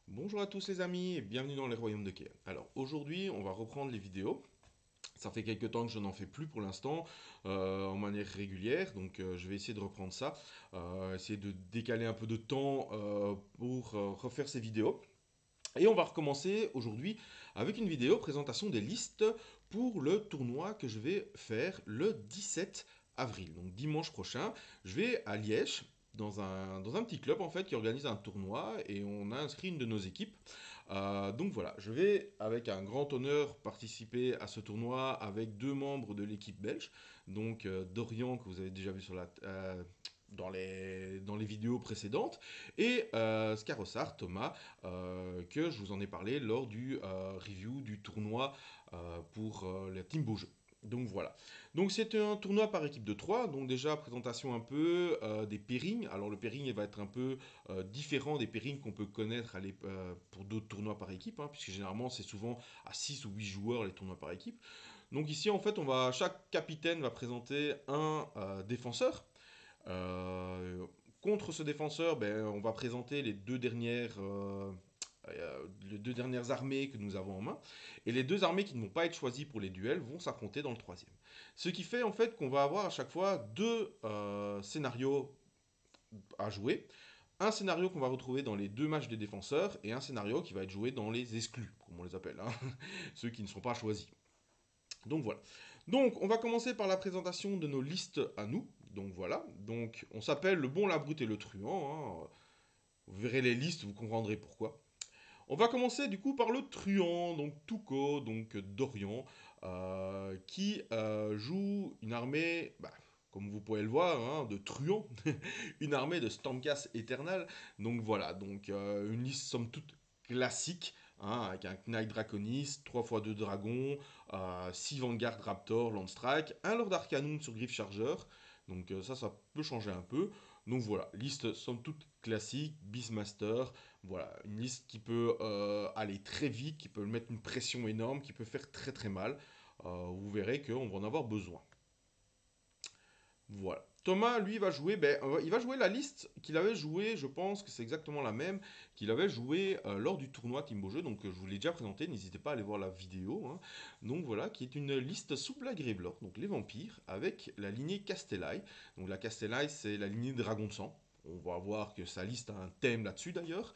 Bonjour à tous les amis et bienvenue dans les royaumes de Kea. Alors aujourd'hui on va reprendre les vidéos. Ça fait quelques temps que je n'en fais plus pour l'instant en manière régulière, donc je vais essayer de reprendre ça, essayer de décaler un peu de temps pour refaire ces vidéos. Et on va recommencer aujourd'hui avec une vidéo présentation des listes pour le tournoi que je vais faire le 17 avril, donc dimanche prochain. Je vais à Liège dans un petit club en fait qui organise un tournoi et on a inscrit une de nos équipes. Donc voilà, je vais avec un grand honneur participer à ce tournoi avec deux membres de l'équipe belge, donc Dorian que vous avez déjà vu dans les vidéos précédentes et Scarossard Thomas que je vous en ai parlé lors du review du tournoi pour la Team Beaujeu. Donc voilà. Donc c'est un tournoi par équipe de 3. Donc déjà présentation un peu des pairings. Alors le pairing il va être un peu différent des pairings qu'on peut connaître pour d'autres tournois par équipe, hein, puisque généralement c'est souvent à 6 ou 8 joueurs les tournois par équipe. Donc ici en fait chaque capitaine va présenter un défenseur. Euh, Contre ce défenseur, ben, on va présenter les deux dernières armées que nous avons en main. Et les deux armées qui ne vont pas être choisies pour les duels vont s'affronter dans le troisième. Ce qui fait en fait qu'on va avoir à chaque fois deux scénarios à jouer. Un scénario qu'on va retrouver dans les deux matchs des défenseurs et un scénario qui va être joué dans les exclus, comme on les appelle, hein, ceux qui ne sont pas choisis. Donc voilà. Donc on va commencer par la présentation de nos listes à nous. Donc voilà. Donc on s'appelle le bon, la brute et le truand, hein. Vous verrez les listes, vous comprendrez pourquoi. On va commencer du coup par le truand, donc Tuco, donc Dorian, qui joue une armée, bah, comme vous pouvez le voir, hein, de truands, une armée de Stormcast Eternal. Donc voilà, donc une liste somme toute classique, hein, avec un Knight Draconis, 3x2 dragons, 6 Vanguard Raptor, Landstrike, un Lord Arcanum sur Griff Charger. Donc ça peut changer un peu. Donc voilà, liste somme toute classique, Beastmaster. Voilà, une liste qui peut aller très vite, qui peut mettre une pression énorme, qui peut faire très très mal. Vous verrez qu'on va en avoir besoin. Voilà. Thomas, lui, va jouer, il va jouer la liste qu'il avait joué, je pense que c'est exactement la même, qu'il avait joué lors du tournoi Team Jeu, donc je vous l'ai déjà présenté, n'hésitez pas à aller voir la vidéo, hein. Donc voilà, qui est une liste sous Black Gravelord, donc les vampires, avec la lignée Castellai. Donc la Castellai, c'est la lignée Dragon de Sang. On va voir que sa liste a un thème là-dessus d'ailleurs,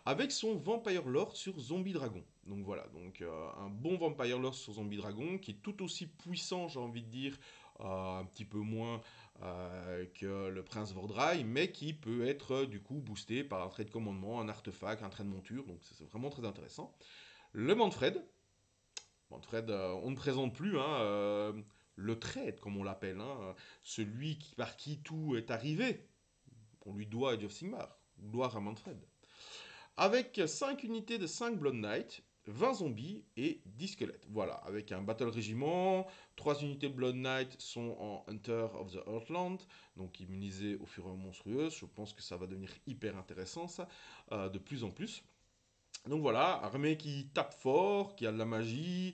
avec son Vampire Lord sur Zombie Dragon. Donc voilà, donc un bon Vampire Lord sur Zombie Dragon, qui est tout aussi puissant, j'ai envie de dire, un petit peu moins que le Prince Vordrai, mais qui peut être du coup boosté par un trait de commandement, un artefact, un trait de monture, donc c'est vraiment très intéressant. Le Manfred, on ne présente plus, hein, le trade comme on l'appelle, hein, celui par qui tout est arrivé. On lui doit Age of Sigmar, gloire à Manfred. Avec 5 unités de 5 Blood Knight, 20 zombies et 10 squelettes. Voilà, avec un Battle Régiment, 3 unités de Blood Knight sont en Hunter of the Heartland, donc immunisés aux fureurs monstrueuses. Je pense que ça va devenir hyper intéressant ça, de plus en plus. Donc voilà, armée qui tape fort, qui a de la magie,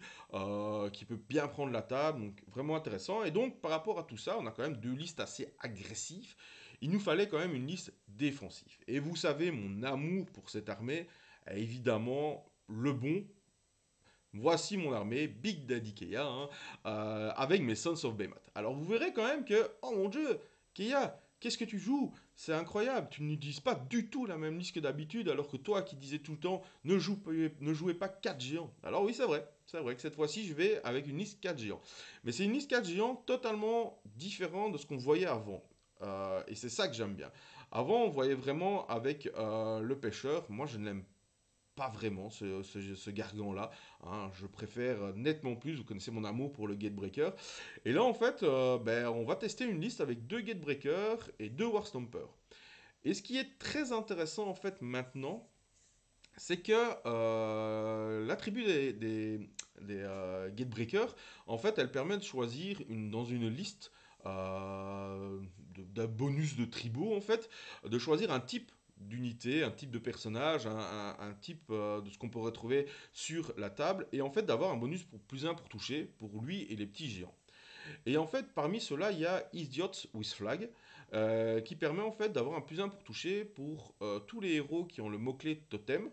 qui peut bien prendre la table, donc vraiment intéressant. Et donc par rapport à tout ça, on a quand même deux listes assez agressives. Il nous fallait quand même une liste défensive. Et vous savez, mon amour pour cette armée est évidemment le bon. Voici mon armée, Big Daddy Keia, hein, avec mes Sons of Behemoth. Alors vous verrez quand même que, oh mon dieu, Keia, qu'est-ce que tu joues? C'est incroyable, tu n'utilises pas du tout la même liste que d'habitude, alors que toi qui disais tout le temps, ne jouez pas 4 géants. Alors oui, c'est vrai que cette fois-ci, je vais avec une liste 4 géants. Mais c'est une liste 4 géants totalement différente de ce qu'on voyait avant. Et c'est ça que j'aime bien. Avant, on voyait vraiment avec le pêcheur. Moi, je ne l'aime pas vraiment ce gargant-là, hein. Je préfère nettement plus, vous connaissez mon amour pour le Gatebreaker. Et là, en fait, on va tester une liste avec deux Gatebreakers et deux Warstomper. Et ce qui est très intéressant, en fait, maintenant, c'est que l'attribut des Gatebreakers, en fait, elle permet de choisir dans une liste d'un bonus de tribaux, en fait, de choisir un type d'unité, un type de personnage, un type de ce qu'on pourrait trouver sur la table, et en fait d'avoir un bonus pour plus un pour toucher, pour lui et les petits géants. Et en fait, parmi ceux-là, il y a Idiot with Flag, qui permet en fait d'avoir un plus un pour toucher pour tous les héros qui ont le mot-clé totem,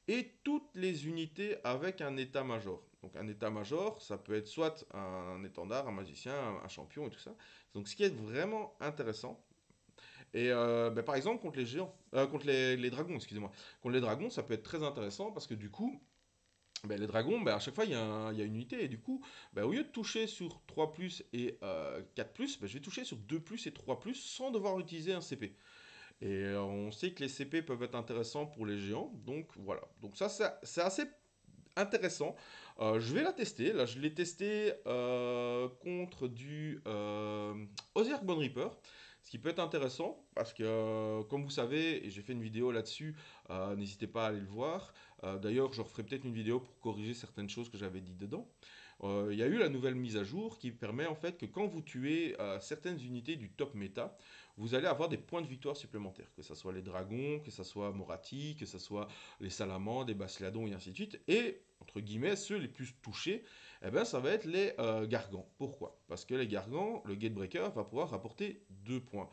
et toutes les unités avec un état-major. Donc un état-major, ça peut être soit un étendard, un magicien, un champion et tout ça. Donc ce qui est vraiment intéressant. Et ben, par exemple contre les géants, contre les dragons, excusez-moi. Contre les dragons, ça peut être très intéressant parce que du coup, ben, les dragons, ben, à chaque fois, il y a une unité. Et du coup, ben, au lieu de toucher sur 3 +, et 4 +, ben, je vais toucher sur 2 +, et 3 +, sans devoir utiliser un CP. Et on sait que les CP peuvent être intéressants pour les géants. Donc voilà. Donc ça, c'est assez intéressant. Je vais la tester. Là, je l'ai testé contre du Ozark Bone Reaper. Ce qui peut être intéressant parce que, comme vous savez, et j'ai fait une vidéo là-dessus, n'hésitez pas à aller le voir. D'ailleurs, je referai peut-être une vidéo pour corriger certaines choses que j'avais dit dedans. Il y a eu la nouvelle mise à jour qui permet en fait que quand vous tuez certaines unités du top méta, vous allez avoir des points de victoire supplémentaires. Que ce soit les dragons, que ce soit Morati, que ce soit les salamandres, les basiliadons et ainsi de suite. Et, entre guillemets, ceux les plus touchés, eh ben, ça va être les gargants. Pourquoi? Parce que les gargants, le Gatebreaker va pouvoir rapporter 2 points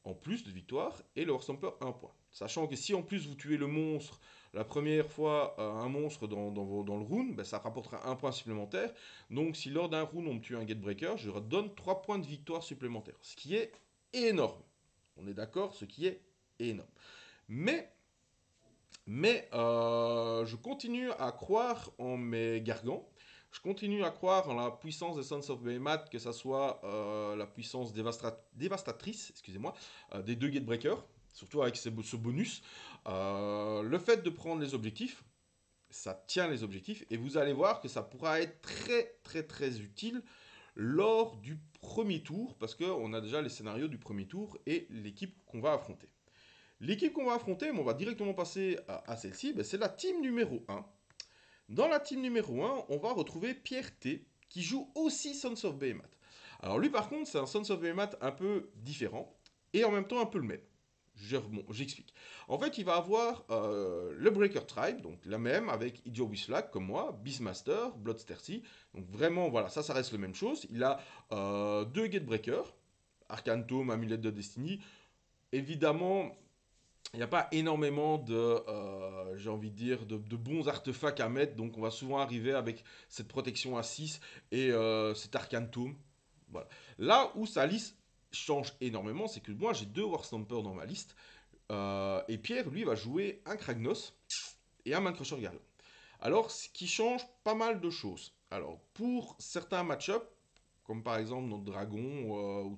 en plus de victoire et le Warstamper 1 point. Sachant que si en plus vous tuez le monstre la première fois un monstre dans le round, ben, ça rapportera un point supplémentaire. Donc si lors d'un round on me tue un Gatebreaker, je redonne 3 points de victoire supplémentaires. Ce qui est énorme. On est d'accord, ce qui est énorme. Mais je continue à croire en mes gargants. Je continue à croire en la puissance des Sons of Behemoth, que ce soit la puissance dévastatrice, excusez-moi, des deux Gatebreakers, surtout avec ce bonus. Le fait de prendre les objectifs, ça tient les objectifs, et vous allez voir que ça pourra être très très très utile lors du premier tour, parce qu'on a déjà les scénarios du premier tour et l'équipe qu'on va affronter. L'équipe qu'on va affronter, mais on va directement passer à celle-ci, ben c'est la team numéro 1. Dans la team numéro 1, on va retrouver Pierre T, qui joue aussi Sons of Behemoth. Alors lui par contre, c'est un Sons of Behemoth un peu différent, et en même temps un peu le même. J'explique. En fait, il va avoir le Breaker Tribe, donc la même, avec Idiot Wislack, comme moi, Beastmaster, Bloodthirsty. Donc vraiment, voilà, ça reste la même chose. Il a deux Gatebreakers, Arcane Tome, Amulette de Destiny. Évidemment, il n'y a pas énormément de, j'ai envie de dire, de bons artefacts à mettre, donc on va souvent arriver avec cette protection à 6 et cet Arcane Tome. Voilà. Là où sa liste change énormément, c'est que moi j'ai deux Warstomper dans ma liste, et Pierre, lui, va jouer un Kragnos et un Mancrusher Garland. Alors, ce qui change pas mal de choses. Alors, pour certains match-ups, comme par exemple notre dragon ou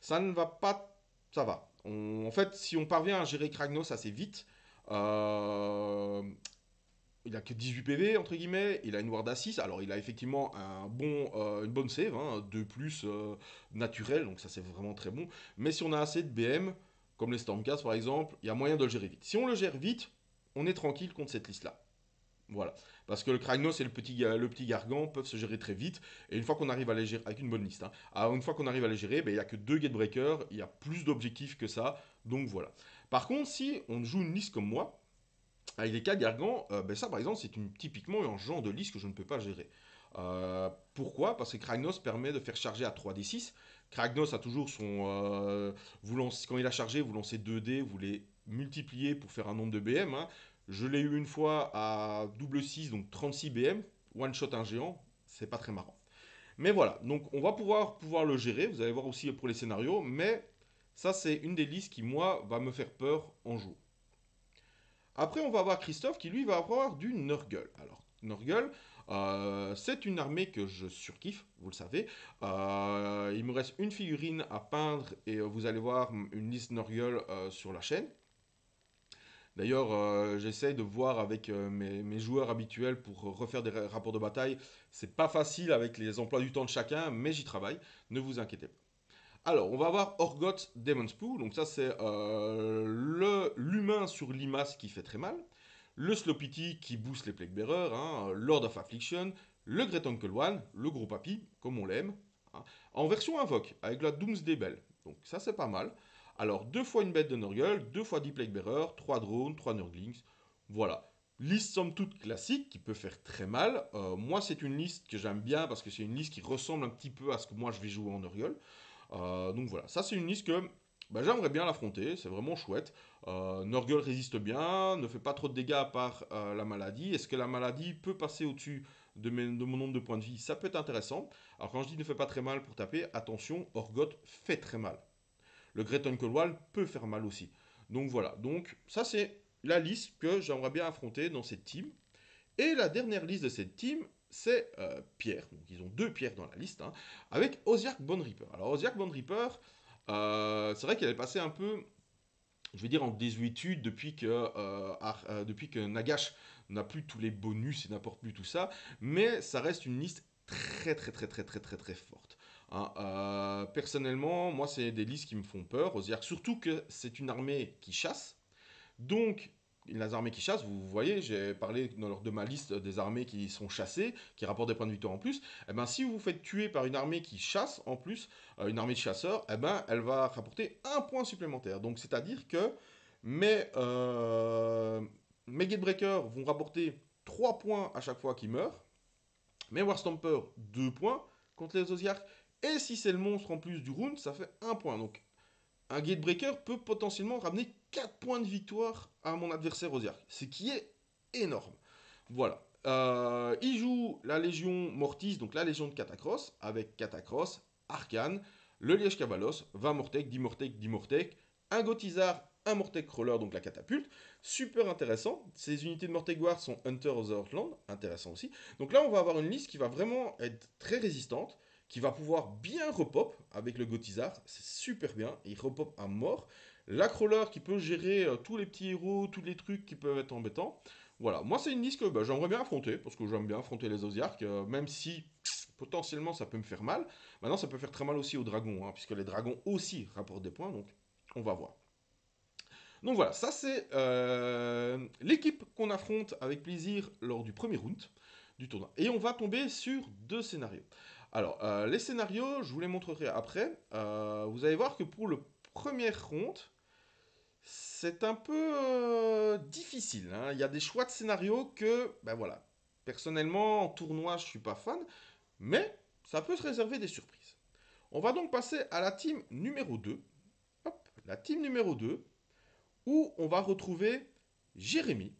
ça ne va pas. Ça va. En fait, si on parvient à gérer Kragnos assez vite, euh, il a que 18 PV, entre guillemets, il a une ward à 6, alors il a effectivement une bonne save, hein, 2 plus naturel, donc ça c'est vraiment très bon. Mais si on a assez de BM, comme les Stormcast par exemple, il y a moyen de le gérer vite. Si on le gère vite, on est tranquille contre cette liste-là. Voilà. Parce que le Kragnos et le petit Gargant peuvent se gérer très vite. Et une fois qu'on arrive à les gérer, avec une bonne liste, hein, une fois qu'on arrive à les gérer, ben, il n'y a que deux Gatebreakers, il y a plus d'objectifs que ça. Donc voilà. Par contre, si on joue une liste comme moi, avec les 4 Gargants, ben ça par exemple, c'est typiquement un genre de liste que je ne peux pas gérer. Pourquoi? Parce que Kragnos permet de faire charger à 3d6. Kragnos a toujours son. Quand il a chargé, vous lancez 2 dés, vous les multipliez pour faire un nombre de BM, hein. Je l'ai eu une fois à double 6, donc 36 BM. One shot un géant, c'est pas très marrant. Mais voilà, donc on va pouvoir le gérer. Vous allez voir aussi pour les scénarios. Mais ça, c'est une des listes qui, moi, va me faire peur en jeu. Après, on va avoir Christophe qui, lui, va avoir du Nurgle. Alors, Nurgle, c'est une armée que je surkiffe, vous le savez. Il me reste une figurine à peindre et vous allez voir une liste Nurgle sur la chaîne. D'ailleurs, j'essaie de voir avec mes joueurs habituels pour refaire des rapports de bataille. C'est pas facile avec les emplois du temps de chacun, mais j'y travaille. Ne vous inquiétez pas. Alors, on va avoir Orgoth Demon's Pool. Donc ça, c'est l'humain sur Limace qui fait très mal. Le Slowpity qui booste les Plague Bearers. Hein, Lord of Affliction. Le Great Uncle One. Le gros papy, comme on l'aime. Hein, en version invoque, avec la Doomsday Bell. Donc ça, c'est pas mal. Alors, 2 fois une bête de Nurgle, 2 fois 10 Plague Bearers, 3 drones, 3 Nurglings. Voilà. Liste somme toute classique qui peut faire très mal. Moi, c'est une liste que j'aime bien parce que c'est une liste qui ressemble un petit peu à ce que moi je vais jouer en Nurgle. Donc voilà, ça c'est une liste que bah, j'aimerais bien l'affronter, c'est vraiment chouette. Nurgle résiste bien, ne fait pas trop de dégâts à part la maladie. Est-ce que la maladie peut passer au-dessus de mon nombre de points de vie? Ça peut être intéressant. Alors quand je dis ne fait pas très mal pour taper, attention, Orgoth fait très mal. Le Great Wall peut faire mal aussi. Donc voilà, donc ça c'est la liste que j'aimerais bien affronter dans cette team. Et la dernière liste de cette team, c'est Pierre. Donc ils ont deux Pierres dans la liste, hein, avec Oziark Bone Reaper. Alors Oziark Bone Reaper, c'est vrai qu'elle est passée un peu, je vais dire, en désuétude depuis que Nagash n'a plus tous les bonus et n'apporte plus tout ça, mais ça reste une liste très forte. Hein. Personnellement, moi, c'est des listes qui me font peur. Oziark, surtout que c'est une armée qui chasse. Donc, les armées qui chassent, vous voyez, j'ai parlé lors de ma liste des armées qui sont chassées, qui rapportent des points de victoire en plus. Eh ben, si vous vous faites tuer par une armée qui chasse en plus, une armée de chasseurs, eh ben, elle va rapporter un point supplémentaire. Donc, c'est-à-dire que mes Gatebreakers vont rapporter 3 points à chaque fois qu'ils meurent, mes Warstomper 2 points contre les Osiarks, et si c'est le monstre en plus du round, ça fait 1 point. Donc, un Gatebreaker peut potentiellement ramener 4 points de victoire à mon adversaire Osiark, ce qui est énorme. Voilà. Il joue la Légion Mortis, donc la Légion de Catacross, avec Catacross, Arcane, le Liège Cavalos, 20 Mortec, 10 Mortec, 10 Mortec, un Gotizar, un Mortec Crawler, donc la catapulte. Super intéressant. Ces unités de Mortec Guard sont Hunter of the Heartland, intéressant aussi. Donc là, on va avoir une liste qui va vraiment être très résistante, qui va pouvoir bien repop avec le Gotizar, c'est super bien, il repop à mort. La Crawler qui peut gérer tous les petits héros, tous les trucs qui peuvent être embêtants. Voilà, moi c'est une liste que j'aimerais bien affronter, parce que j'aime bien affronter les Osiarks, même si potentiellement ça peut me faire mal. Maintenant ça peut faire très mal aussi aux dragons, hein, puisque les dragons aussi rapportent des points, donc on va voir. Donc voilà, ça c'est l'équipe qu'on affronte avec plaisir lors du premier round du tournoi. Et on va tomber sur deux scénarios. Alors, les scénarios, je vous les montrerai après. Vous allez voir que pour le premier round, c'est un peu difficile. Hein. Il y a des choix de scénarios que, ben voilà, personnellement, en tournoi, je suis pas fan, mais ça peut se réserver des surprises. On va donc passer à la team numéro 2. Hop, la team numéro 2, où on va retrouver Jérémy,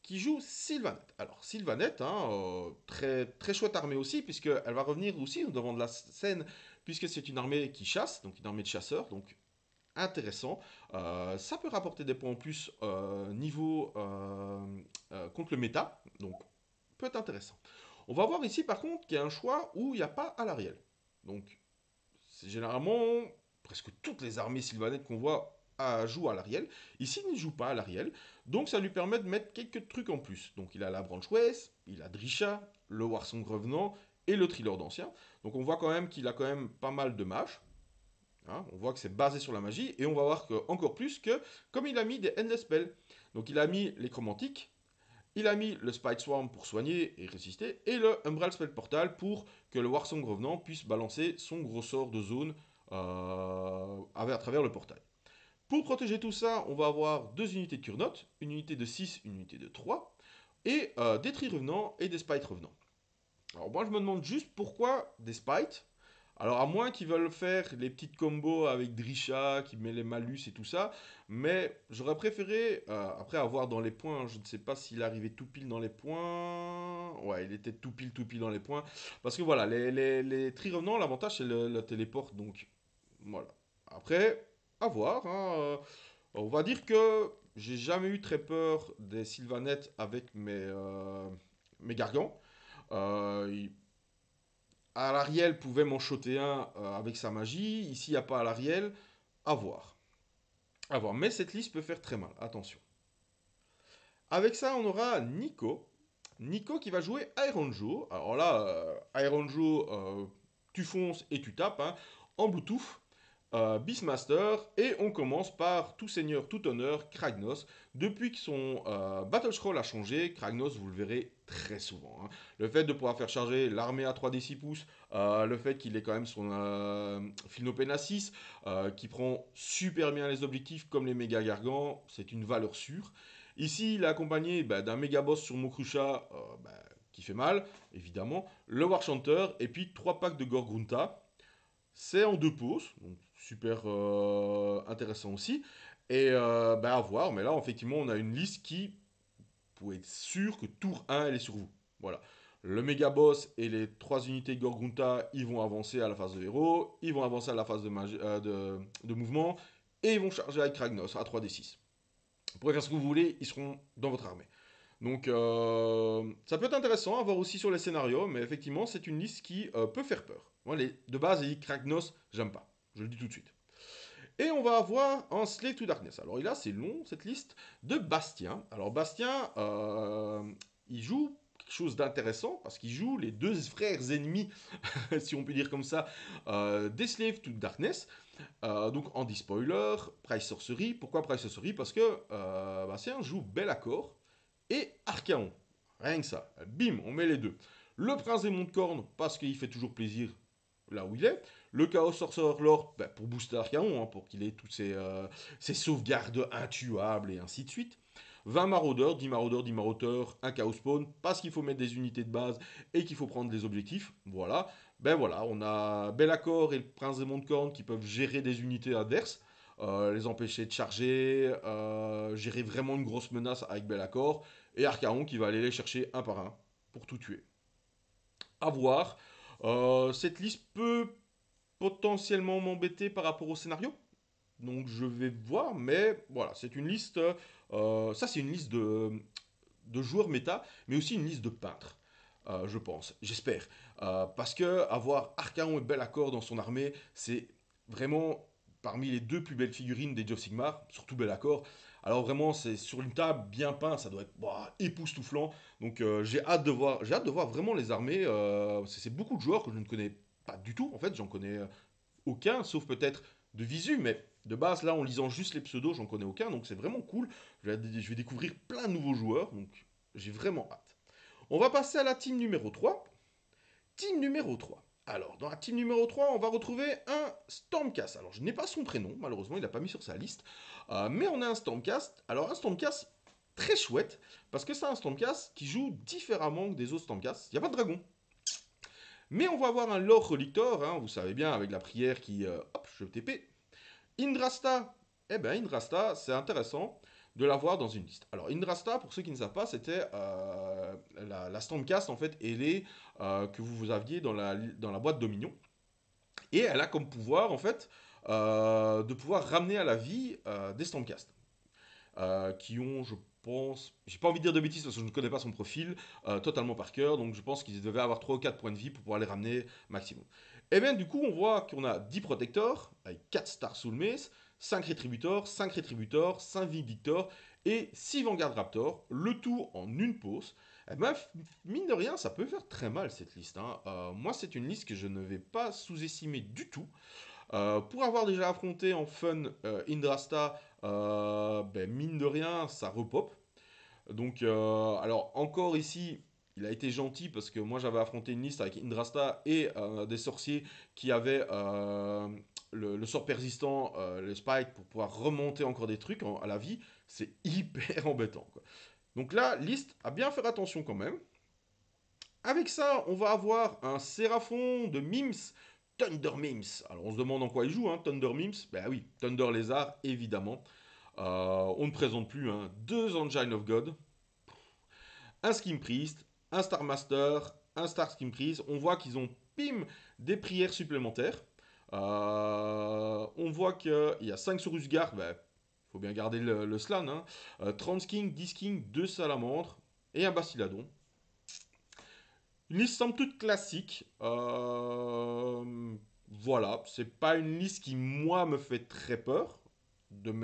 qui joue Sylvanette. Alors, Sylvanette, hein, très chouette armée aussi, puisqu'elle va revenir aussi au devant de la scène, puisque c'est une armée qui chasse, donc une armée de chasseurs, donc intéressant. Ça peut rapporter des points en plus contre le méta, donc peut être intéressant. On va voir ici par contre qu'il y a un choix où il n'y a pas à l'Ariel. Donc c'est généralement presque toutes les armées sylvanettes qu'on voit jouent à l'Ariel. Ici il ne joue pas à l'Ariel, donc ça lui permet de mettre quelques trucs en plus. Donc il a la branche West, il a Drisha, le Warsong Revenant et le Thriller d'Ancien. Donc on voit quand même qu'il a quand même pas mal de mages. Hein, on voit que c'est basé sur la magie, et on va voir que, encore plus que, comme il a mis des Endless Spells, donc il a mis les chromantiques, il a mis le Spite Swarm pour soigner et résister, et le Umbral Spell Portal pour que le Warsong Revenant puisse balancer son gros sort de zone à travers le portail. Pour protéger tout ça, on va avoir deux unités de Kurnoth, une unité de 6, une unité de 3, et des Tri Revenants et des Spite Revenants. Alors moi je me demande juste pourquoi des Spites. Alors à moins qu'ils veulent faire les petites combos avec Drisha qui met les malus et tout ça, mais j'aurais préféré, après avoir dans les points, je ne sais pas s'il arrivait tout pile dans les points, ouais il était tout pile dans les points, parce que voilà, les tri-revenants, l'avantage c'est le téléport, donc voilà. Après, à voir, hein, on va dire que j'ai jamais eu très peur des Sylvanettes avec mes gargants. Euh, Ariel pouvait m'en shotter un avec sa magie. Ici, il n'y a pas Ariel. À voir. À voir. Mais cette liste peut faire très mal. Attention. Avec ça, on aura Nico. Nico qui va jouer Iron Joe. Alors là, Iron Joe, tu fonces et tu tapes. Hein, en Bluetooth. Beastmaster, et on commence par tout seigneur, tout honneur, Kragnos. Depuis que son Battle Scroll a changé, Kragnos, vous le verrez très souvent. Hein. Le fait de pouvoir faire charger l'armée à 3D 6 pouces, le fait qu'il ait quand même son Philopena 6, qui prend super bien les objectifs comme les méga gargants, c'est une valeur sûre. Ici, il est accompagné d'un méga boss sur Mokrusha, qui fait mal, évidemment, le War Chanter, et puis 3 packs de Gorgrunta. C'est en deux pauses, donc super intéressant aussi. Et bah, à voir, mais là, effectivement, on a une liste qui, pour être sûr que tour 1, elle est sur vous. Voilà. Le méga boss et les 3 unités de Gorgunta, ils vont avancer à la phase de héros, ils vont avancer à la phase de mouvement, et ils vont charger avec Kragnos à 3d6. Vous pourrez faire ce que vous voulez, ils seront dans votre armée. Donc ça peut être intéressant à voir aussi sur les scénarios, mais effectivement c'est une liste qui peut faire peur. Moi de base, les Kragnos, j'aime pas. Je le dis tout de suite. Et on va avoir un Slave to Darkness. Alors il a c'est long cette liste de Bastien. Alors Bastien, il joue quelque chose d'intéressant parce qu'il joue les deux frères ennemis, si on peut dire comme ça, des Slave to Darkness. Donc Andy Spoiler, Price Sorcery. Pourquoi Price Sorcery? Parce que Bastien joue Bellacore et Archaon. Rien que ça. Bim, on met les deux. Le Prince des Monts Cornes parce qu'il fait toujours plaisir là où il est. Le Chaos Sorcerer Lord pour booster Archaon, pour qu'il ait toutes ses sauvegardes intuables et ainsi de suite. 20 maraudeurs, 10 maraudeurs, 10 maraudeurs, un Chaos Spawn, parce qu'il faut mettre des unités de base et qu'il faut prendre des objectifs. Voilà. Ben voilà, on a Bellacore et le Prince des Monts Cornes qui peuvent gérer des unités adverses. Les empêcher de charger, gérer vraiment une grosse menace avec Bellacore, et Archaon qui va aller les chercher un par un pour tout tuer. À voir. Cette liste peut potentiellement m'embêter par rapport au scénario. Donc je vais voir, mais voilà, c'est une liste. Ça, c'est une liste de joueurs méta, mais aussi une liste de peintres, je pense, j'espère. Parce que avoir Archaon et Bellacore dans son armée, c'est vraiment parmi les deux plus belles figurines des Age of Sigmar, surtout Bellacore. Alors vraiment, c'est sur une table bien peint, ça doit être époustouflant. Donc j'ai hâte de voir vraiment les armées. C'est beaucoup de joueurs que je ne connais pas du tout. En fait, j'en connais aucun, sauf peut-être de visu, mais de base, là, en lisant juste les pseudos, j'en connais aucun, donc c'est vraiment cool. Je vais découvrir plein de nouveaux joueurs, donc j'ai vraiment hâte. On va passer à la team numéro 3. Team numéro 3. Alors, dans la team numéro 3, on va retrouver un Stormcast. Alors, je n'ai pas son prénom, malheureusement, il n'a pas mis sur sa liste. Mais on a un Stormcast. Alors, un Stormcast très chouette, parce que c'est un Stormcast qui joue différemment que des autres Stormcasts. Il n'y a pas de dragon. Mais on va avoir un Lore Relictor, vous savez bien, avec la prière qui... hop, je TP. Indrasta, eh bien Indrasta, c'est intéressant de l'avoir dans une liste. Alors Indrasta, pour ceux qui ne savent pas, c'était la Stormcast en fait ailée que vous aviez dans la boîte Dominion. Et elle a comme pouvoir en fait de pouvoir ramener à la vie des Stormcast. Qui ont, je pense, j'ai pas envie de dire de bêtises parce que je ne connais pas son profil totalement par cœur, donc je pense qu'ils devaient avoir 3 ou 4 points de vie pour pouvoir les ramener maximum. Et bien du coup, on voit qu'on a 10 protecteurs avec 4 Star Soulmates, 5 Rétributors, 5 Rétributors, 5 Vindictors et 6 Vanguard Raptor, le tout en une pause. Et ben, mine de rien, ça peut faire très mal cette liste. Moi, c'est une liste que je ne vais pas sous-estimer du tout. Pour avoir déjà affronté en fun Indrasta, mine de rien, ça repop. Donc, alors encore ici, il a été gentil parce que moi j'avais affronté une liste avec Indrasta et des sorciers qui avaient le sort persistant, le spike, pour pouvoir remonter encore des trucs à la vie. C'est hyper embêtant, quoi. Donc là, liste à bien faire attention quand même. Avec ça, on va avoir un Séraphon de Mims, Thunder Mims. Alors on se demande en quoi il joue, Thunder Mims. Ben oui, Thunder Lézard, évidemment. On ne présente plus, 2 Engine of God, un Skim Priest, un Star Master, un Star Skim Priest. On voit qu'ils ont, pim, des prières supplémentaires. On voit qu'il y a 5 sur Usgard, il faut bien garder le slan. 30 King, 10 King, 2 Salamandres et un Bastiladon. Une liste somme toute classique. Voilà, c'est pas une liste qui, moi, me fait très peur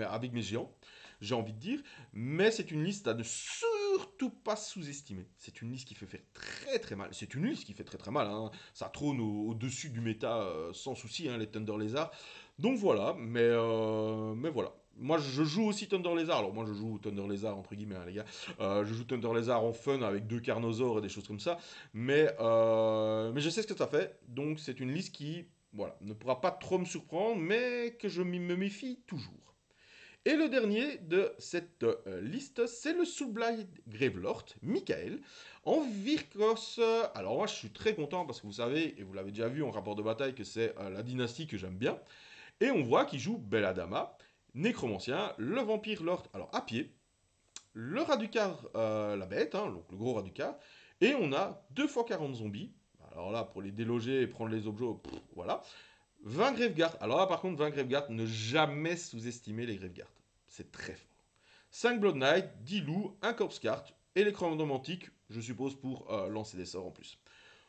avec mes géants, j'ai envie de dire. Mais c'est une liste à ne surtout pas sous-estimer. C'est une liste qui fait faire très très mal. C'est une liste qui fait très très mal. Ça trône au-dessus du méta sans souci, les Thunder Lézards. Donc voilà, mais voilà. Moi, je joue aussi Thunder Lézard. Alors, moi, je joue Thunder Lézard, entre guillemets, les gars. Je joue Thunder Lézard en fun avec 2 Carnosaures et des choses comme ça. Mais je sais ce que ça fait. Donc, c'est une liste qui, voilà, ne pourra pas trop me surprendre, mais que je me méfie toujours. Et le dernier de cette liste, c'est le Soulblight Gravelord, Michael, en Virkos. Alors, moi, je suis très content parce que vous savez, et vous l'avez déjà vu en rapport de bataille, que c'est la dynastie que j'aime bien. Et on voit qu'il joue Belladama, Nécromancien, le Vampire Lord, alors à pied, le Raducar, la bête, hein, donc le gros Raducar, et on a 2 fois 40 zombies. Alors là, pour les déloger et prendre les objets, voilà. 20 Graveguard. Alors là, par contre, 20 Graveguard, ne jamais sous-estimer les Graveguard. C'est très fort. 5 Blood Knight, 10 loups, un Corpse Cart, et l'écran romantique, je suppose, pour lancer des sorts en plus.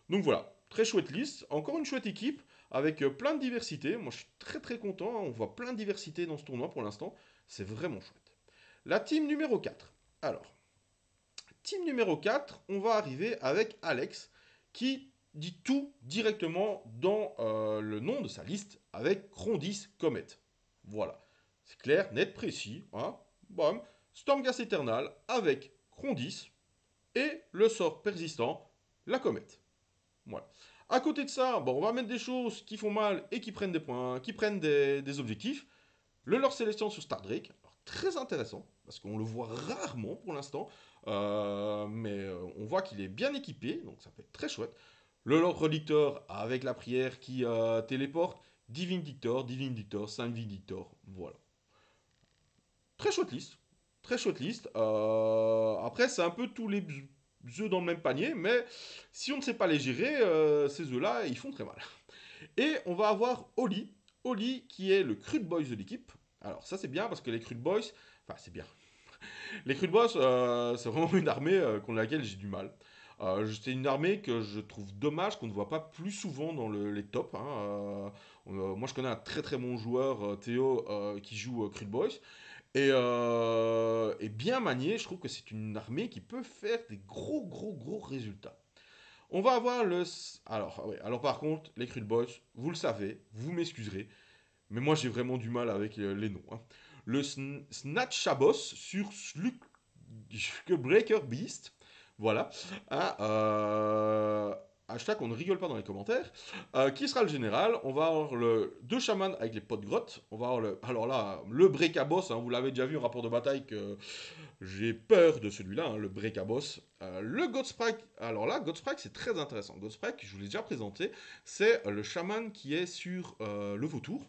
Donc voilà, très chouette liste. Encore une chouette équipe, avec plein de diversité. Moi, je suis très très content. On voit plein de diversité dans ce tournoi pour l'instant. C'est vraiment chouette. La team numéro 4. Alors, team numéro 4, on va arriver avec Alex, qui dit tout directement dans le nom de sa liste, avec Crondis Comet. Voilà. C'est clair, net, précis. Hein. Bam. Stormgas Eternal avec Crondis et le sort persistant, la comète. Voilà. À côté de ça, bon, on va mettre des choses qui font mal et qui prennent des points, qui prennent des objectifs. Le Lord Célestial sur Star Drake, alors, très intéressant, parce qu'on le voit rarement pour l'instant, mais on voit qu'il est bien équipé, donc ça peut être très chouette. Le Lord Relictor avec la prière qui téléporte, Divine Dictor, Saint Victor, voilà. Très chouette liste, très chouette liste. Après, c'est un peu tous les œufs dans le même panier, mais si on ne sait pas les gérer, ces œufs-là, ils font très mal. Et on va avoir Oli. Oli qui est le Crude Boys de l'équipe. Alors ça c'est bien parce que les Crude Boys, enfin c'est bien. Les Crude Boys, c'est vraiment une armée contre laquelle j'ai du mal. C'est une armée que je trouve dommage qu'on ne voit pas plus souvent dans les tops. Hein. Moi je connais un très très bon joueur, Théo, qui joue Crude Boys. Et bien manié, je trouve que c'est une armée qui peut faire des gros résultats. On va avoir le. Alors, ouais, alors par contre, les Crude Boys, vous le savez, vous m'excuserez, mais moi j'ai vraiment du mal avec les noms. Hein. Le Snatch Shabos sur Slug Breaker Beast. Voilà. Hein, hashtag on ne rigole pas dans les commentaires. Qui sera le général? On va avoir le deux chamans avec les potes grottes. On va avoir le. Alors là, le Breakaboss, hein, vous l'avez déjà vu au rapport de bataille que j'ai peur de celui-là, hein, le Breakaboss. Le Godsprite, alors là, Godsprite c'est très intéressant. Godsprite, je vous l'ai déjà présenté, c'est le chaman qui est sur le vautour.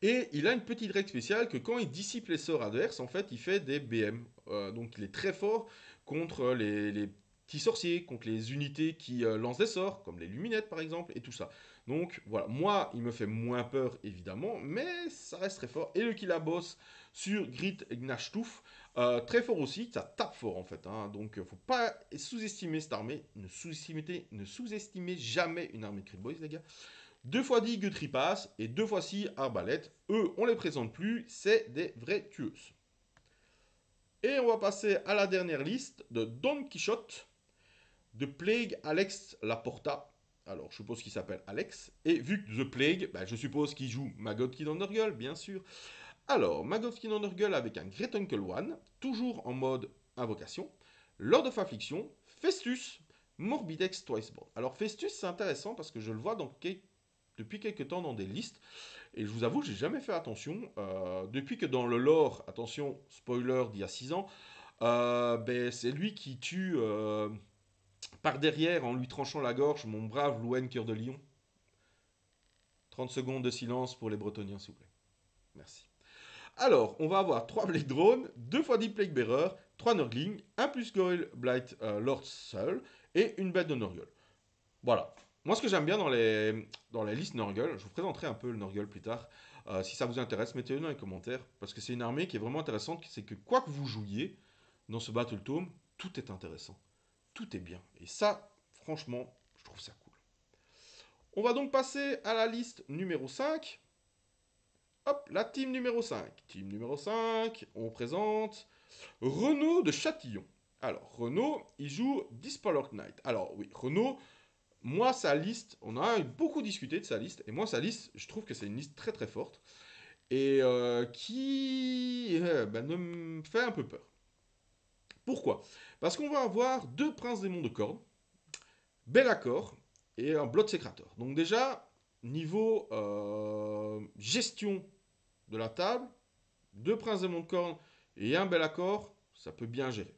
Et il a une petite règle spéciale que quand il dissipe les sorts adverses, en fait, il fait des BM. Donc il est très fort contre les petits sorciers, contre les unités qui lancent des sorts, comme les luminettes par exemple, et tout ça. Donc voilà, moi, il me fait moins peur évidemment, mais ça reste très fort. Et le Killaboss sur Grit Gnashtouf, très fort aussi, ça tape fort en fait. Hein. Donc faut pas sous-estimer cette armée, ne sous-estimez jamais une armée de Crit Boys les gars. 2 fois 10 Guthrie Pass et 2 fois 6 Arbalète. Eux, on les présente plus, c'est des vraies tueuses. Et on va passer à la dernière liste de Don Quichotte, de Plague Alex Laporta. Alors, je suppose qu'il s'appelle Alex. Et vu que The Plague, je suppose qu'il joue Maggot Kid Undergirl, bien sûr. Alors, Maggot Kid Undergirl avec un Great Uncle One, toujours en mode invocation. Lord of Affliction, Festus, Morbidex Twiceborn. Alors, Festus, c'est intéressant parce que je le vois depuis quelques temps dans des listes. Et je vous avoue, j'ai jamais fait attention. Depuis que dans le lore, attention, spoiler d'il y a 6 ans, c'est lui qui tue par derrière en lui tranchant la gorge mon brave Louen Cœur de Lion. 30 secondes de silence pour les Bretoniens, s'il vous plaît. Merci. Alors, on va avoir 3 Blade Drone, 2 fois 10 Plague Bearer, 3 Nurgling, 1 plus Goyle Blight Lord Seul et une bête de Nurgle. Voilà. Moi, ce que j'aime bien dans les listes Nurgle, je vous présenterai un peu le Nurgle plus tard. Si ça vous intéresse, mettez-le dans les commentaires. Parce que c'est une armée qui est vraiment intéressante. C'est que quoi que vous jouiez dans ce Battle Tome, tout est intéressant. Tout est bien. Et ça, franchement, je trouve ça cool. On va donc passer à la liste numéro 5. Hop, la team numéro 5. Team numéro 5, on présente Renaud de Châtillon. Alors, Renaud, il joue Dispalok Knight. Alors, oui, Renaud, moi, sa liste, on a beaucoup discuté de sa liste, et moi, sa liste, je trouve que c'est une liste très très forte, et qui me fait un peu peur. Pourquoi? Parce qu'on va avoir 2 princes démons de corne, Bellacore et un Blood Secrator. Donc déjà, niveau gestion de la table, 2 princes démons de corne et un Bellacore, ça peut bien gérer.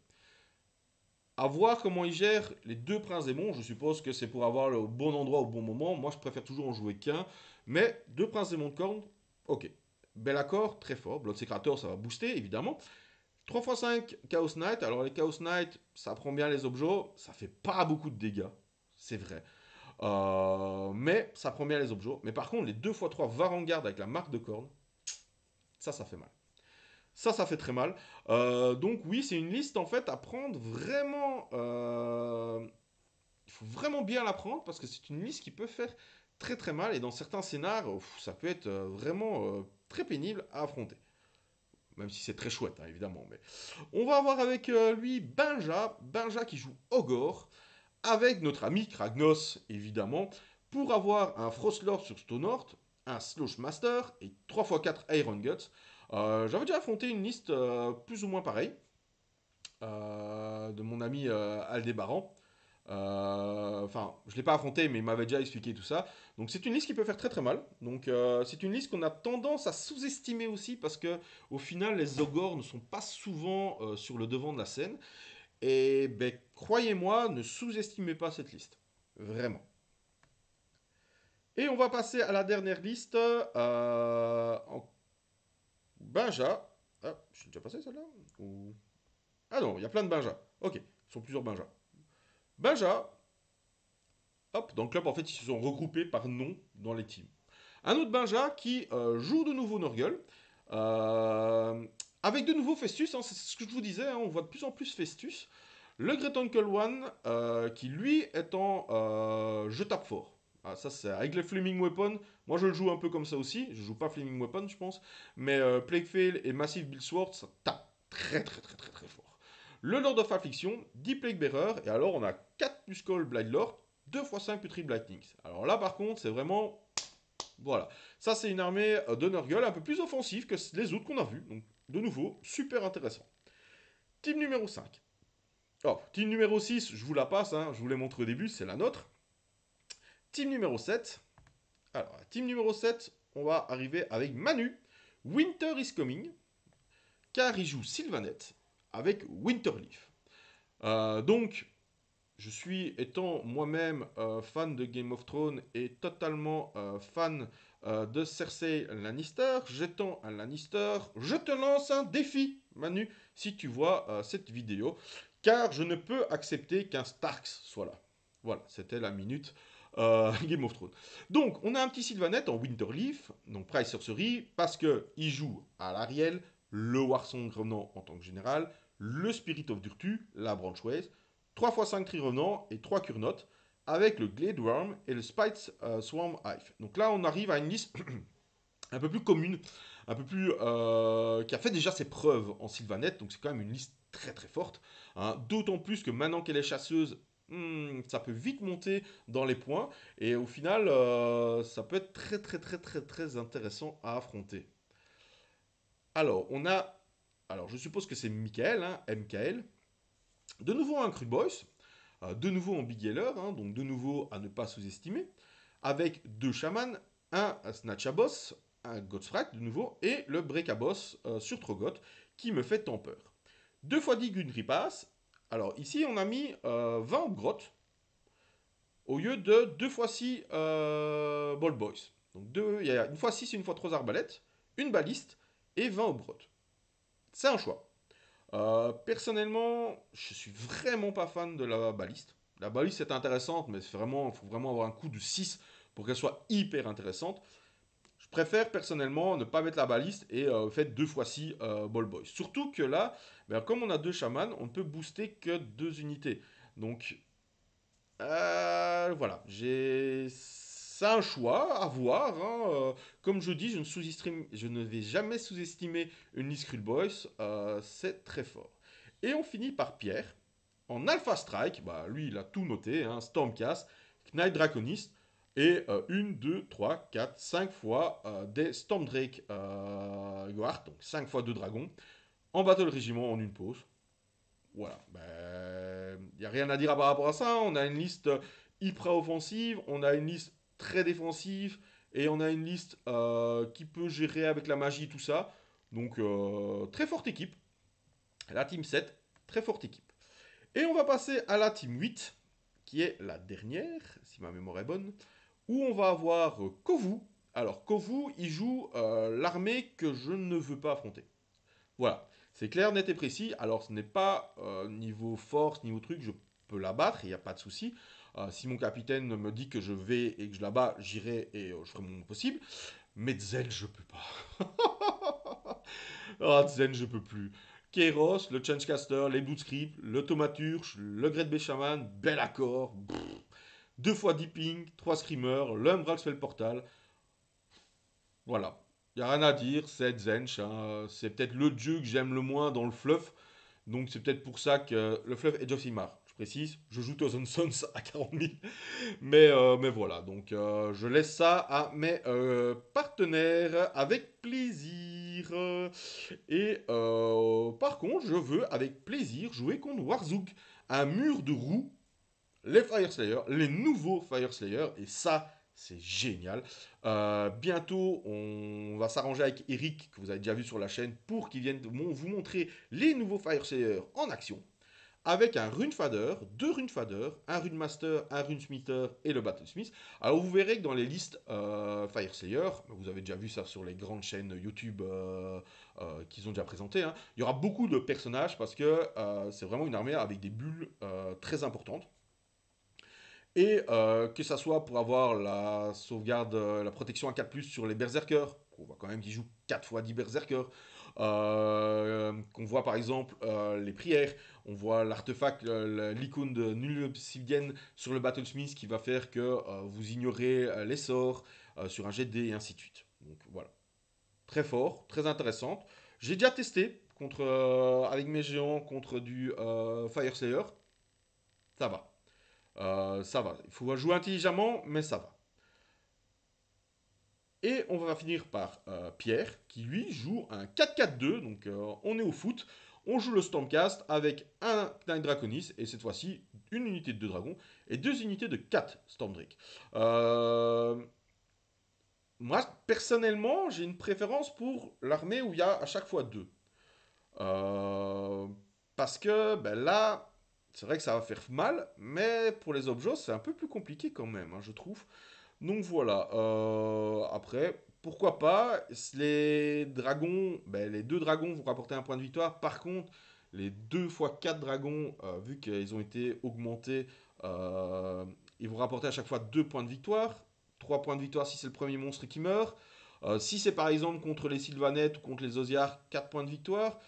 À voir comment il gère les 2 princes démons. Je suppose que c'est pour avoir le bon endroit au bon moment. Moi, je préfère toujours en jouer qu'un. Mais 2 Princes Démons de Corne, ok. Belacor, très fort. Bloodseekrator, ça va booster, évidemment. 3x5 Chaos Knight. Alors les Chaos Knight, ça prend bien les objets, ça fait pas beaucoup de dégâts, c'est vrai. Mais ça prend bien les objets. Mais par contre, les 2x3 Varangard avec la marque de corne, ça fait mal. Ça fait très mal. Donc oui, c'est une liste en fait à prendre vraiment. Il faut vraiment bien la prendre parce que c'est une liste qui peut faire très très mal et dans certains scénars, ça peut être vraiment très pénible à affronter. Même si c'est très chouette, hein, évidemment. Mais on va avoir avec lui Benja qui joue Ogre, avec notre ami Kragnos, évidemment, pour avoir un Frostlord sur Stonehort, un Slosh Master et 3x4 Iron Guts. J'avais déjà affronté une liste plus ou moins pareille de mon ami Aldébaran. Enfin, je ne l'ai pas affronté, mais il m'avait déjà expliqué tout ça. Donc c'est une liste qui peut faire très très mal. Donc c'est une liste qu'on a tendance à sous-estimer aussi parce que au final les ogres ne sont pas souvent sur le devant de la scène. Et ben, croyez-moi, ne sous-estimez pas cette liste. Vraiment. Et on va passer à la dernière liste. En Benja. Ah, je suis déjà passé celle-là Ou... Ah non, il y a plein de Benja. Ok, ce sont plusieurs Benja. Benja, hop, dans le club, en fait, ils se sont regroupés par nom dans les teams. Un autre Benja qui joue de nouveau Nurgle. euh, avec de nouveaux Festus, hein, c'est ce que je vous disais, hein, on voit de plus en plus Festus. Le Great Uncle One, qui lui est en je tape fort. Ah, ça, c'est avec les Flaming Weapon. Moi, je le joue un peu comme ça aussi. Je joue pas Flaming Weapon, je pense. Mais Plague Fail et Massive Bill Sword, ça tape très, très, très, très, très fort. Le Lord of Affliction, 10 Plague Bearer. Et alors, on a 4 Muscle Blind Lord, 2x5 Putrid Lightnings. Alors là, par contre, c'est vraiment. Voilà. Ça, c'est une armée de Nurgle un peu plus offensive que les autres qu'on a vus. Donc, de nouveau, super intéressant. Team numéro 5. Oh, team numéro 6, je vous la passe, hein, je vous l'ai montré au début, c'est la nôtre. Team numéro 7. Alors, team numéro 7, on va arriver avec Manu. Winter is coming, car il joue Sylvanette avec Winterleaf. Donc, je suis, étant moi-même fan de Game of Thrones et totalement fan de Cersei Lannister, j'étant un Lannister, je te lance un défi, Manu, si tu vois cette vidéo, car je ne peux accepter qu'un Starks soit là. Voilà, c'était la minute Game of Thrones. Donc, on a un petit Sylvanette en Winterleaf, donc Price Sorcery, parce qu'il joue à l'Ariel, le Warsong Revenant en tant que général, le Spirit of Virtue, la Branchways, 3x5 Tri Revenant et 3 Curnotes, avec le Glade Worm et le Spite Swarm Hive. Donc là, on arrive à une liste un peu plus commune, un peu plus. Qui a fait déjà ses preuves en Sylvanette, donc c'est quand même une liste très très forte. Hein. D'autant plus que maintenant qu'elle est chasseuse, ça peut vite monter dans les points, et au final, ça peut être très très très très très intéressant à affronter. Alors, on a. Alors, je suppose que c'est Michael, hein, MKL. De nouveau un Crude Boys, de nouveau en Big Yeller, hein, donc de nouveau à ne pas sous-estimer, avec deux chamans, un Snatchaboss, un Godfrak de nouveau, et le Breakaboss sur Trogoth, qui me fait tant peur. 2 x 10 Gunripass, alors ici on a mis 20 grottes, au lieu de 2 x 6 Ball Boys. Donc il y a une fois 6 et une fois 3 arbalètes, une baliste et 20 obrottes. C'est un choix. Personnellement, je suis vraiment pas fan de la baliste. La baliste est intéressante, mais il faut vraiment avoir un coup de 6 pour qu'elle soit hyper intéressante. Je préfère personnellement ne pas mettre la baliste et faire 2 x 6 ball boys. Surtout que là, ben, comme on a deux chamans, on ne peut booster que 2 unités. Donc voilà, c'est un choix à voir. Hein. Comme je dis, je ne vais jamais sous-estimer une liste Cruel Boys. C'est très fort. Et on finit par Pierre. En Alpha Strike, bah, lui il a tout noté. Hein, Stormcast, Knight Draconist. Et 1, 2, 3, 4, 5 fois des Stormdrake Guard. Donc 5 fois 2 dragons. En Battle Régiment en une pause. Voilà. Il n'y a rien à dire par rapport à ça. On a une liste hyper offensive, on a une liste très défensive, et on a une liste qui peut gérer avec la magie, tout ça. Donc, très forte équipe. La team 7, très forte équipe. Et on va passer à la team 8, qui est la dernière, si ma mémoire est bonne, où on va avoir Kovu, Alors, Kovu, il joue l'armée que je ne veux pas affronter. Voilà, c'est clair, net et précis. Alors, ce n'est pas niveau force, niveau truc, je peux la battre, il n'y a pas de souci. Si mon capitaine me dit que je vais et que je la bats, j'irai et je ferai mon possible. Mais Zen, je peux pas. Ah, Zen, je peux plus. Kairos, le Changecaster, les Bloodscript, le Thaumaturge, le Great Shaman, bel accord. Deux fois Deeping, trois Screamers, l'Umbral Spell Portal. Voilà. Y a rien à dire, c'est Zench, hein. C'est peut-être le dieu que j'aime le moins dans le fluff. Donc c'est peut-être pour ça que le fluff Edge of Sigmar. Je précise, je joue Thousand Sons à 40 000. Mais voilà, donc je laisse ça à mes partenaires avec plaisir. Et par contre, je veux avec plaisir jouer contre Warzug. Un mur de roue, les Fire Slayer, les nouveaux Fire Slayer, et ça, c'est génial. Bientôt, on va s'arranger avec Eric, que vous avez déjà vu sur la chaîne, pour qu'il vienne vous montrer les nouveaux Fire Slayer en action avec un Runefader, deux Runefaders, un Runemaster, un Runesmither et le Battlesmith. Alors vous verrez que dans les listes Fire Slayer, vous avez déjà vu ça sur les grandes chaînes YouTube qu'ils ont déjà présentées, hein, il y aura beaucoup de personnages parce que c'est vraiment une armée avec des bulles très importantes. Et que ça soit pour avoir la sauvegarde, la protection à 4+, sur les berserkers, on voit quand même qu'ils jouent 4 fois 10 berserkers, qu'on voit par exemple les prières, on voit l'artefact, l'icône de Nulle Obsidienne sur le Battlesmith qui va faire que vous ignorez les sorts sur un jet de dés et ainsi de suite. Donc voilà, très fort, très intéressante. J'ai déjà testé contre, avec mes géants contre du Fire Slayer, ça va. Ça va. Il faut jouer intelligemment, mais ça va. Et on va finir par Pierre, qui lui joue un 4-4-2. Donc on est au foot. On joue le Stormcast avec un Knight Draconis, et cette fois-ci, une unité de 2 dragons et deux unités de 4 Stormdrake. Moi, personnellement, j'ai une préférence pour l'armée où il y a à chaque fois 2. Euh, Parce que ben là, c'est vrai que ça va faire mal, mais pour les objets, c'est un peu plus compliqué quand même, hein, je trouve. Donc voilà. Après, pourquoi pas. Les dragons, ben, les deux dragons vont rapporter un point de victoire. Par contre, les 2 fois 4 dragons, vu qu'ils ont été augmentés, euh, ils vont rapporter à chaque fois 2 points de victoire. 3 points de victoire si c'est le premier monstre qui meurt. Si c'est par exemple contre les Sylvanettes ou contre les Osiarks, 4 points de victoire.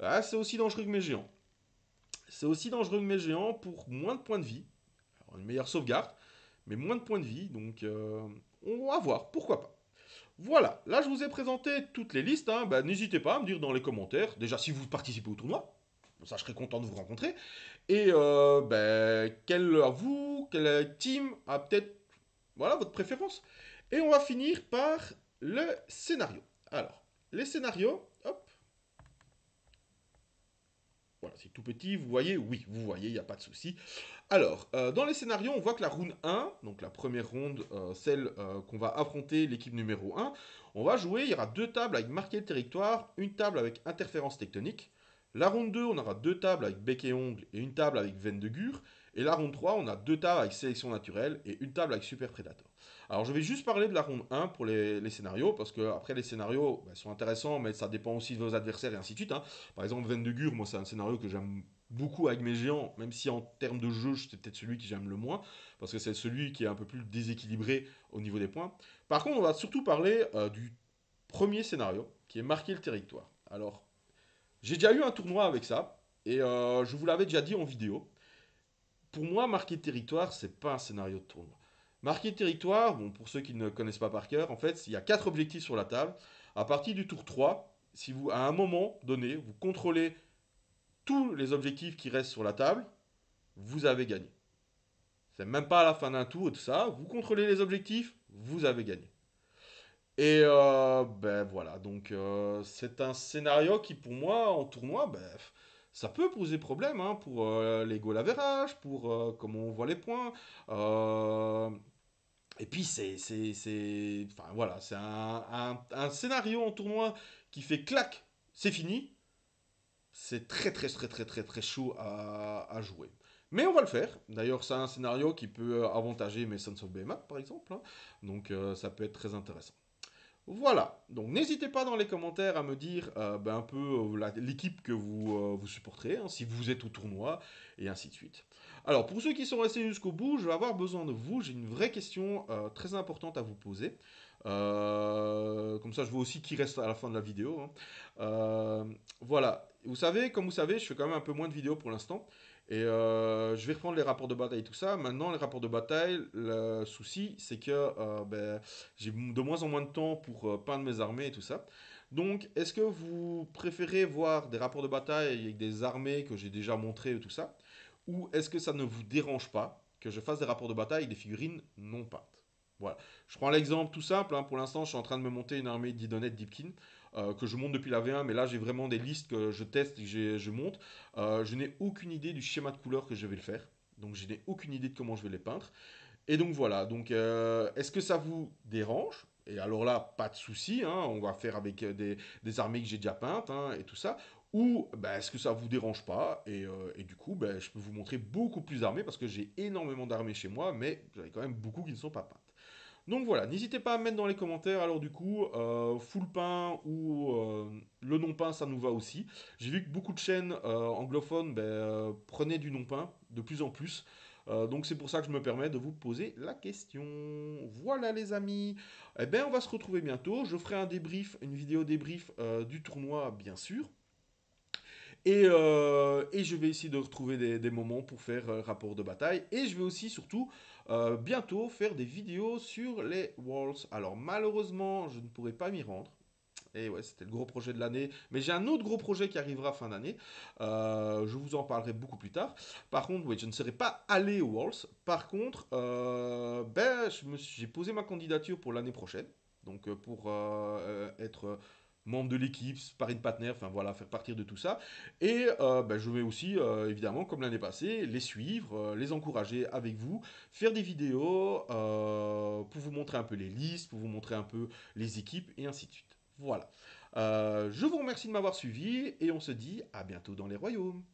Ah, c'est aussi dangereux que mes géants. C'est aussi dangereux que mes géants pour moins de points de vie. Alors, une meilleure sauvegarde, mais moins de points de vie. Donc, on va voir, pourquoi pas. Voilà, là je vous ai présenté toutes les listes. Hein. Bah, n'hésitez pas à me dire dans les commentaires, déjà si vous participez au tournoi. Ça, je serais content de vous rencontrer. Et quelle team a peut-être voilà, votre préférence. Et on va finir par le scénario. Alors, les scénarios, hop, voilà, c'est tout petit, vous voyez, oui, vous voyez, il n'y a pas de souci. Alors, dans les scénarios, on voit que la round 1, donc la première ronde, celle qu'on va affronter l'équipe numéro 1, on va jouer, il y aura deux tables avec marqué le territoire, une table avec interférence tectonique. La round 2, on aura deux tables avec bec et ongle et une table avec veine de Gur. Et la round 3, on a deux tables avec sélection naturelle et une table avec super prédateur. Alors, je vais juste parler de la round 1 pour les scénarios, parce que après les scénarios bah, sont intéressants, mais ça dépend aussi de vos adversaires et ainsi de suite. Hein. Par exemple, veine de Gur, moi, c'est un scénario que j'aime beaucoup avec mes géants, même si en termes de jeu, c'est peut-être celui que j'aime le moins, parce que c'est celui qui est un peu plus déséquilibré au niveau des points. Par contre, on va surtout parler du premier scénario, qui est marquer le territoire. Alors, j'ai déjà eu un tournoi avec ça, et je vous l'avais déjà dit en vidéo. Pour moi, marquer le territoire, c'est pas un scénario de tournoi. Marquer le territoire, bon, pour ceux qui ne connaissent pas par cœur, en fait, il y a 4 objectifs sur la table. À partir du tour 3, si vous, à un moment donné, vous contrôlez tous les objectifs qui restent sur la table, vous avez gagné. C'est même pas à la fin d'un tour et tout ça. Vous contrôlez les objectifs, vous avez gagné. Et ben voilà, donc c'est un scénario qui pour moi en tournoi, ben, ça peut poser problème hein, pour les goal average, pour comment on voit les points. Euh, et puis enfin voilà, c'est un scénario en tournoi qui fait clac, c'est fini. C'est très chaud à jouer. Mais on va le faire. D'ailleurs, c'est un scénario qui peut avantager mes Sons of Behemoth, par exemple. Hein. Donc, ça peut être très intéressant. Voilà, donc n'hésitez pas dans les commentaires à me dire un peu l'équipe que vous supporterez, hein, si vous êtes au tournoi, et ainsi de suite. Alors, pour ceux qui sont restés jusqu'au bout, je vais avoir besoin de vous. J'ai une vraie question très importante à vous poser. Comme ça, je vois aussi qui reste à la fin de la vidéo, hein. Euh, voilà, vous savez, comme vous savez, je fais quand même un peu moins de vidéos pour l'instant. Et je vais reprendre les rapports de bataille et tout ça. Maintenant, les rapports de bataille, le souci, c'est que j'ai de moins en moins de temps pour peindre mes armées et tout ça. Donc, est-ce que vous préférez voir des rapports de bataille avec des armées que j'ai déjà montrées et tout ça? Ou est-ce que ça ne vous dérange pas que je fasse des rapports de bataille avec des figurines non peintes? Voilà. Je prends l'exemple tout simple, hein. Pour l'instant, je suis en train de me monter une armée d'Idonet Deepkin que je monte depuis la V1, mais là, j'ai vraiment des listes que je teste et que je monte. Je n'ai aucune idée du schéma de couleur que je vais le faire. Donc, je n'ai aucune idée de comment je vais les peindre. Et donc voilà, donc est-ce que ça vous dérange? Et alors là, pas de souci, hein, on va faire avec des armées que j'ai déjà peintes, hein, et tout ça. Ou est-ce que ça vous dérange pas? Et du coup, je peux vous montrer beaucoup plus d'armées parce que j'ai énormément d'armées chez moi, mais j'en ai quand même beaucoup qui ne sont pas peintes. Donc voilà, n'hésitez pas à mettre dans les commentaires alors du coup, full peint ou le non peint, ça nous va aussi. J'ai vu que beaucoup de chaînes anglophones prenaient du non peint de plus en plus. Donc c'est pour ça que je me permets de vous poser la question. Voilà les amis. Eh bien on va se retrouver bientôt. Je ferai un débrief, une vidéo débrief du tournoi bien sûr. Et je vais essayer de retrouver des moments pour faire rapport de bataille. Et je vais aussi, surtout, bientôt faire des vidéos sur les Worlds. Alors, malheureusement, je ne pourrai pas m'y rendre. Et ouais, c'était le gros projet de l'année. Mais j'ai un autre gros projet qui arrivera fin d'année. Je vous en parlerai beaucoup plus tard. Par contre, oui, je ne serai pas allé aux Worlds. Par contre, j'ai posé ma candidature pour l'année prochaine. Donc, pour être membre de l'équipe, sparring partner, enfin voilà, faire partir de tout ça. Et je vais aussi, évidemment, comme l'année passée, les suivre, les encourager avec vous, faire des vidéos pour vous montrer un peu les listes, pour vous montrer un peu les équipes et ainsi de suite. Voilà. Je vous remercie de m'avoir suivi et on se dit à bientôt dans les royaumes.